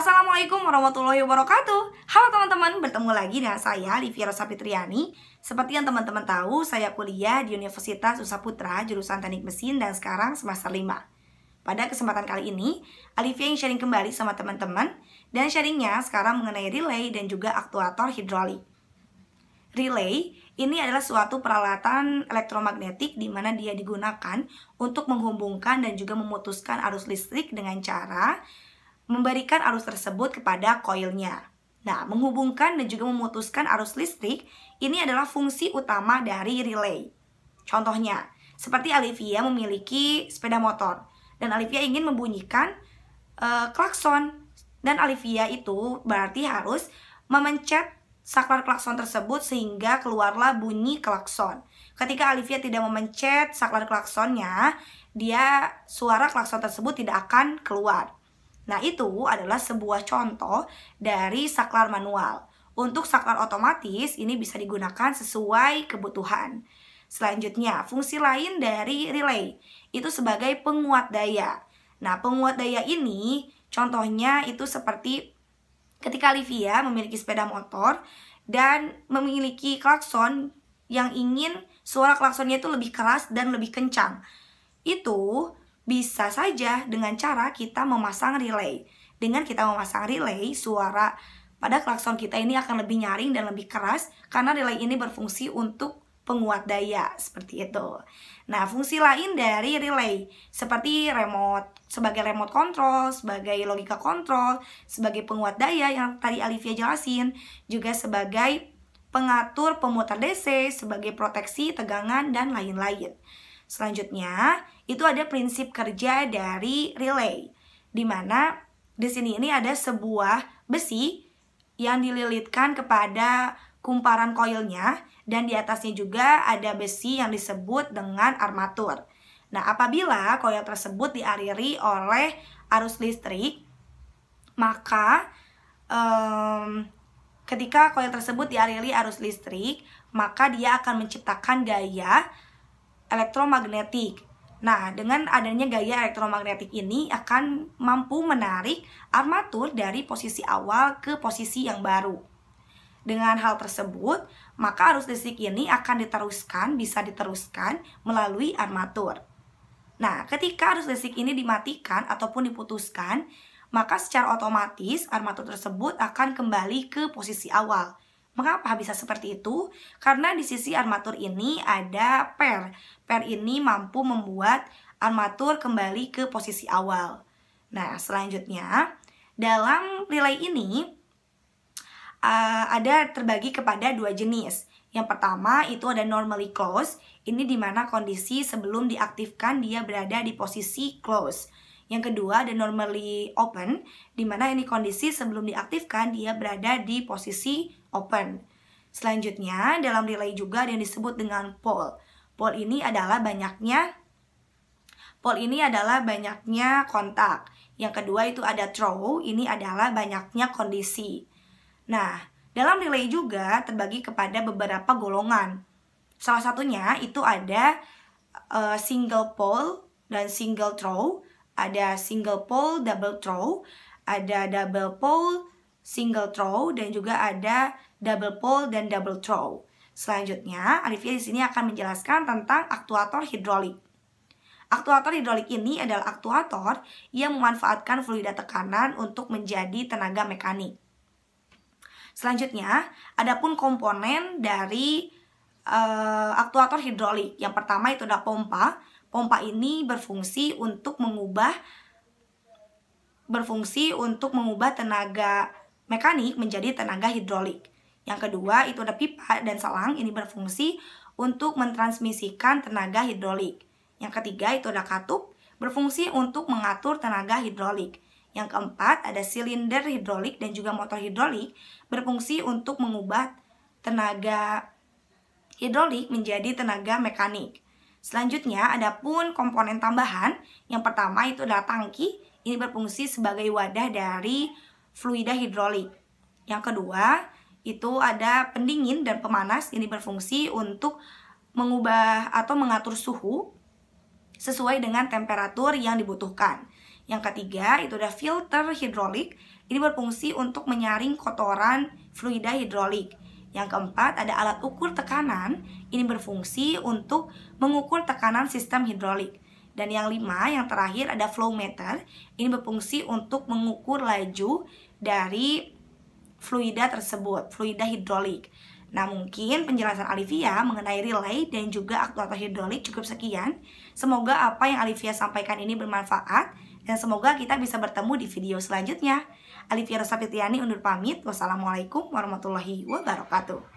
Assalamualaikum warahmatullahi wabarakatuh. Halo teman-teman, bertemu lagi dengan saya Livia Rosa Fitriani. Seperti yang teman-teman tahu, saya kuliah di Universitas Usaputra jurusan Teknik Mesin dan sekarang semester 5. Pada kesempatan kali ini, Alivia yang sharing kembali sama teman-teman, dan sharingnya sekarang mengenai relay dan juga aktuator hidrolik. Relay ini adalah suatu peralatan elektromagnetik di mana dia digunakan untuk menghubungkan dan juga memutuskan arus listrik dengan cara memberikan arus tersebut kepada koilnya. Nah, menghubungkan dan juga memutuskan arus listrik ini adalah fungsi utama dari relay. Contohnya, seperti Alivia memiliki sepeda motor dan Alivia ingin membunyikan klakson, dan Alivia itu berarti harus memencet saklar klakson tersebut sehingga keluarlah bunyi klakson. Ketika Alivia tidak memencet saklar klaksonnya, suara klakson tersebut tidak akan keluar. Nah, itu adalah sebuah contoh dari saklar manual. Untuk saklar otomatis, ini bisa digunakan sesuai kebutuhan. Selanjutnya, fungsi lain dari relay itu sebagai penguat daya. Nah, penguat daya ini contohnya itu seperti ketika Alivia memiliki sepeda motor dan memiliki klakson yang ingin suara klaksonnya itu lebih keras dan lebih kencang. Itu bisa saja dengan cara kita memasang relay. Dengan kita memasang relay, suara pada klakson kita ini akan lebih nyaring dan lebih keras karena relay ini berfungsi untuk penguat daya, seperti itu. Nah, fungsi lain dari relay seperti sebagai remote control, sebagai logika control, sebagai penguat daya yang tadi Alivia jelasin, juga sebagai pengatur pemutar DC, sebagai proteksi tegangan dan lain-lain. Selanjutnya, itu ada prinsip kerja dari relay, di mana di sini ini ada sebuah besi yang dililitkan kepada kumparan koilnya, dan di atasnya juga ada besi yang disebut dengan armatur. Nah, apabila koil tersebut dialiri oleh arus listrik, maka ketika koil tersebut dialiri arus listrik, maka dia akan menciptakan gaya elektromagnetik. Nah, dengan adanya gaya elektromagnetik ini akan mampu menarik armatur dari posisi awal ke posisi yang baru. Dengan hal tersebut, maka arus listrik ini akan bisa diteruskan melalui armatur. Nah, ketika arus listrik ini dimatikan ataupun diputuskan, maka secara otomatis armatur tersebut akan kembali ke posisi awal. Mengapa bisa seperti itu? Karena di sisi armatur ini ada per. Per ini mampu membuat armatur kembali ke posisi awal. Nah, selanjutnya dalam relay ini ada terbagi kepada dua jenis. Yang pertama itu ada normally closed. Ini dimana kondisi sebelum diaktifkan dia berada di posisi close. Yang kedua ada normally open, dimana ini kondisi sebelum diaktifkan dia berada di posisi open. Selanjutnya dalam relay juga ada yang disebut dengan pole. Pole ini adalah banyaknya kontak. Yang kedua itu ada throw, ini adalah banyaknya kondisi. Nah, dalam relay juga terbagi kepada beberapa golongan. Salah satunya itu ada single pole dan single throw. Ada single pole, double throw, ada double pole, single throw, dan juga ada double pole dan double throw. Selanjutnya, Alivia di sini akan menjelaskan tentang aktuator hidrolik. Aktuator hidrolik ini adalah aktuator yang memanfaatkan fluida tekanan untuk menjadi tenaga mekanik. Selanjutnya, adapun komponen dari aktuator hidrolik. Yang pertama itu adalah pompa. Pompa ini berfungsi untuk mengubah tenaga mekanik menjadi tenaga hidrolik. Yang kedua itu ada pipa dan selang, ini berfungsi untuk mentransmisikan tenaga hidrolik. Yang ketiga itu ada katup, berfungsi untuk mengatur tenaga hidrolik. Yang keempat ada silinder hidrolik dan juga motor hidrolik, berfungsi untuk mengubah tenaga hidrolik menjadi tenaga mekanik. Selanjutnya, adapun komponen tambahan, yang pertama itu adalah tangki, ini berfungsi sebagai wadah dari fluida hidrolik. Yang kedua, itu ada pendingin dan pemanas, ini berfungsi untuk mengubah atau mengatur suhu sesuai dengan temperatur yang dibutuhkan. Yang ketiga itu ada filter hidrolik. Ini berfungsi untuk menyaring kotoran fluida hidrolik. Yang keempat ada alat ukur tekanan. Ini berfungsi untuk mengukur tekanan sistem hidrolik. Dan yang yang terakhir ada flow meter. Ini berfungsi untuk mengukur laju dari fluida tersebut, fluida hidrolik. Nah, mungkin penjelasan Alivia mengenai relay dan juga aktuator hidrolik cukup sekian. Semoga apa yang Alivia sampaikan ini bermanfaat dan semoga kita bisa bertemu di video selanjutnya. Alivia Rosa Fitriani undur pamit. Wassalamualaikum warahmatullahi wabarakatuh.